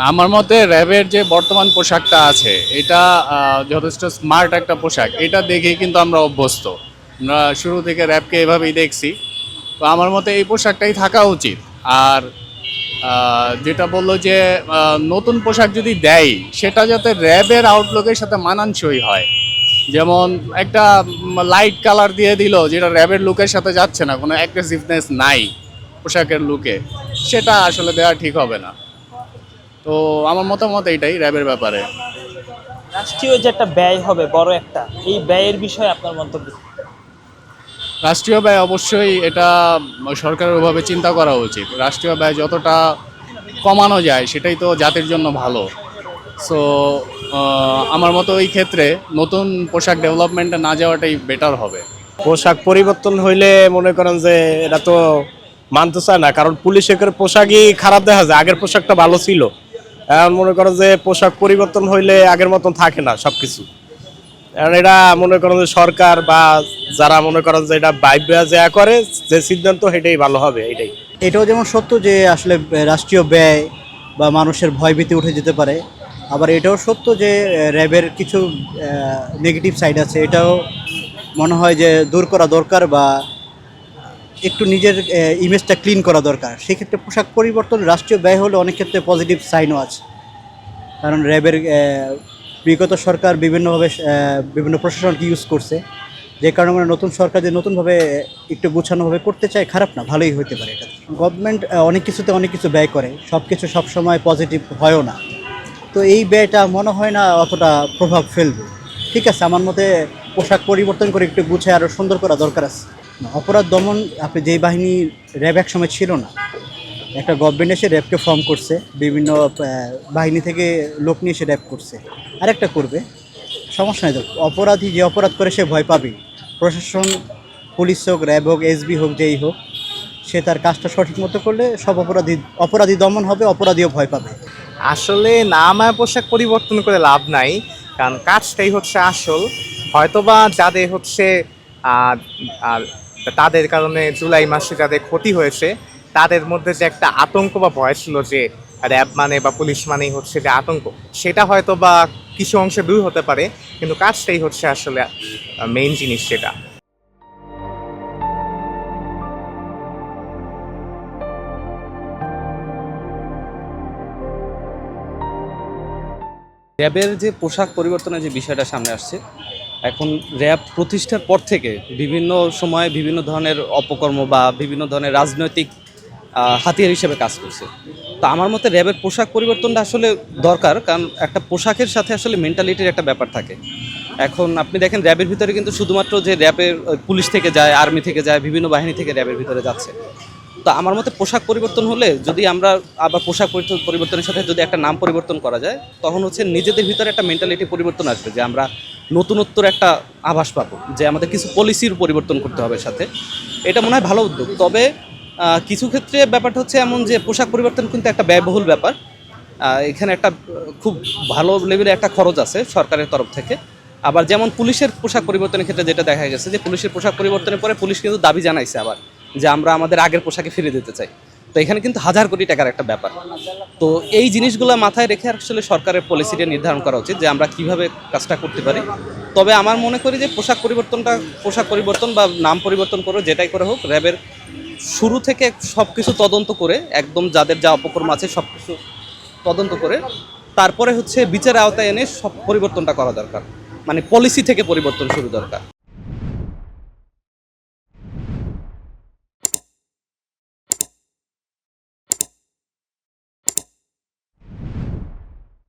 আমার মতে র্যাবের যে বর্তমান পোশাকটা আছে এটা যথেষ্ট স্মার্ট একটা পোশাক। এটা দেখেই কিন্তু আমরা অভ্যস্ত। আমরা শুরু থেকে র্যাবকে এভাবেই দেখছি। তো আমার মতে এই পোশাকটাই থাকা উচিত। আর যেটা বললো যে নতুন পোশাক যদি দেয় সেটা যাতে র্যাবের আউটলুকের সাথে মানানসই হয়। যেমন একটা লাইট কালার দিয়ে দিল যেটা র্যাবের লুকের সাথে যাচ্ছে না, কোনো অ্যাগ্রেসিভনেস নাই পোশাকের লুকে, সেটা আসলে দেওয়া ঠিক হবে না। তো আমার মতামত এইটাই র্যাবের ব্যাপারে। রাষ্ট্রীয় যে একটা ব্যয় হবে বড় একটা, এই ব্যয়ের বিষয়ে আপনার মন্তব্য কি? রাষ্ট্রীয় ব্যয় অবশ্যই এটা সরকারের ওভাবে চিন্তা করা উচিত। রাষ্ট্রীয় ব্যয় যতটা কমানো যায় সেটাই তো জাতির জন্য ভালো। সো আমার মতো এই ক্ষেত্রে নতুন পোশাক ডেভেলপমেন্টে না যাওয়াটাই বেটার হবে। পোশাক পরিবর্তন হইলে মনে করেন যে এটা তো মানতে চায় না, কারণ পুলিশের পোশাকই খারাপ দেখা যায়, আগের পোশাকটা ভালো ছিল। এখন মনে করেন যে পোশাক পরিবর্তন হইলে আগের মতন থাকে না সবকিছু। এখন এটা মনে করেন যে সরকার বা যারা মনে করেন যে এটা ভাইবা যা করে, যে সিদ্ধান্ত সেটাই ভালো হবে এটাই। এটাও যেমন সত্য যে আসলে রাষ্ট্রীয় ব্যয় বা মানুষের ভয়ভীতি উঠে যেতে পারে, আবার এটাও সত্য যে র্যাবের কিছু নেগেটিভ সাইড আছে। এটাও মনে হয় যে দূর করা দরকার বা একটু নিজের ইমেজটা ক্লিন করা দরকার। সেক্ষেত্রে পোশাক পরিবর্তন রাষ্ট্রীয় ব্যয় হলে অনেক ক্ষেত্রে পজিটিভ সাইনও আছে। কারণ র্যাবের বিগত সরকার বিভিন্নভাবে বিভিন্ন প্রশাসনকে ইউজ করছে, যে কারণে আমরা নতুন সরকার যে নতুনভাবে একটু গুছানোভাবে করতে চায়, খারাপ না, ভালোই হতে পারে এটা। গভর্নমেন্ট অনেক কিছুতে অনেক কিছু ব্যয় করে, সব কিছু সবসময় পজিটিভ হয়ও না। তো এই ব্যয়টা মনে হয় না অতটা প্রভাব ফেলবে। ঠিক আছে, আমার মতে পোশাক পরিবর্তন করে একটু গুছায় আরও সুন্দর করা দরকার আছে। অপরাধ দমন আপনি যেই বাহিনী র্যাব এক সময় ছিল না, একটা গভর্নমেন্ট এসে র্যাবকে ফর্ম করছে, বিভিন্ন বাহিনী থেকে লোক নিয়ে এসে র্যাব করছে, আরেকটা করবে, সমস্যা নেই। তো অপরাধী যে অপরাধ করে সে ভয় পাবে। প্রশাসন, পুলিশ হোক, র্যাব হোক, এসবি হোক, যেই হোক, সে তার কাজটা সঠিক মতো করলে সব অপরাধী দমন হবে, অপরাধীও ভয় পাবে। আসলে নামায় পোশাক পরিবর্তন করে লাভ নাই, কারণ কাজটাই হচ্ছে আসল। হয়তোবা যাদের হচ্ছে আহ, আর তাদের কারণে জুলাই মাসে যাদের ক্ষতি হয়েছে তাদের মধ্যে যে একটা আতঙ্ক বা ভয় ছিল যে র্যাব মানে বা পুলিশ মানেই হচ্ছে যে আতঙ্ক, সেটা হয়তো বা কিছু অংশে দূর হতে পারে, কিন্তু কাজটাই হচ্ছে আসলে মেইন জিনিস যেটা। র্যাবের যে পোশাক পরিবর্তনের যে বিষয়টা সামনে আসছে, এখন র্যাব প্রতিষ্ঠার পর থেকে বিভিন্ন সময়ে বিভিন্ন ধরনের অপকর্ম বা বিভিন্ন ধরনের রাজনৈতিক হাতিয়ার হিসেবে কাজ করছে। তো আমার মতে র্যাবের পোশাক পরিবর্তনটা আসলে দরকার, কারণ একটা পোশাকের সাথে আসলে মেন্টালিটির একটা ব্যাপার থাকে। এখন আপনি দেখেন র্যাবের ভিতরে কিন্তু শুধুমাত্র যে র্যাবের পুলিশ থেকে যায়, আর্মি থেকে যায়, বিভিন্ন বাহিনী থেকে র্যাবের ভিতরে যাচ্ছে। তো আমার মতে পোশাক পরিবর্তন হলে যদি আমরা আবার পোশাক পরিবর্তনের সাথে যদি একটা নাম পরিবর্তন করা যায়, তখন হচ্ছে নিজেদের ভিতরে একটা মেন্টালিটি পরিবর্তন আসবে, যে আমরা নতুনত্বর একটা আভাস পাবো, যে আমাদের কিছু পলিসির পরিবর্তন করতে হবে সাথে। এটা মনে হয় ভালো উদ্যোগ। তবে কিছু ক্ষেত্রে ব্যাপারটা হচ্ছে এমন যে পোশাক পরিবর্তন কিন্তু একটা ব্যয়বহুল ব্যাপার। এখানে একটা খুব ভালো লেভেলে একটা খরচ আছে সরকারের তরফ থেকে। আবার যেমন পুলিশের পোশাক পরিবর্তনের ক্ষেত্রে যেটা দেখা গেছে, যে পুলিশের পোশাক পরিবর্তনের পরে পুলিশ কিন্তু দাবি জানাইছে আবার যে আমরা আমাদের আগের পোশাকে ফিরে দিতে চাই। তো এখানে কিন্তু হাজার কোটি টাকার একটা ব্যাপার। তো এই জিনিসগুলো মাথায় রেখে আসলে সরকারের পলিসিটা নির্ধারণ করা উচিত যে আমরা কিভাবে কাজটা করতে পারি। তবে আমার মনে করি যে পোশাক পরিবর্তন বা নাম পরিবর্তন করে যেটাই করে হোক, র্যাবের শুরু থেকে সব কিছু তদন্ত করে, একদম যাদের যা অপকর্ম আছে সব কিছু তদন্ত করে তারপরে হচ্ছে বিচারের আওতায় এনে সব পরিবর্তনটা করা দরকার। মানে পলিসি থেকে পরিবর্তন শুরু দরকার।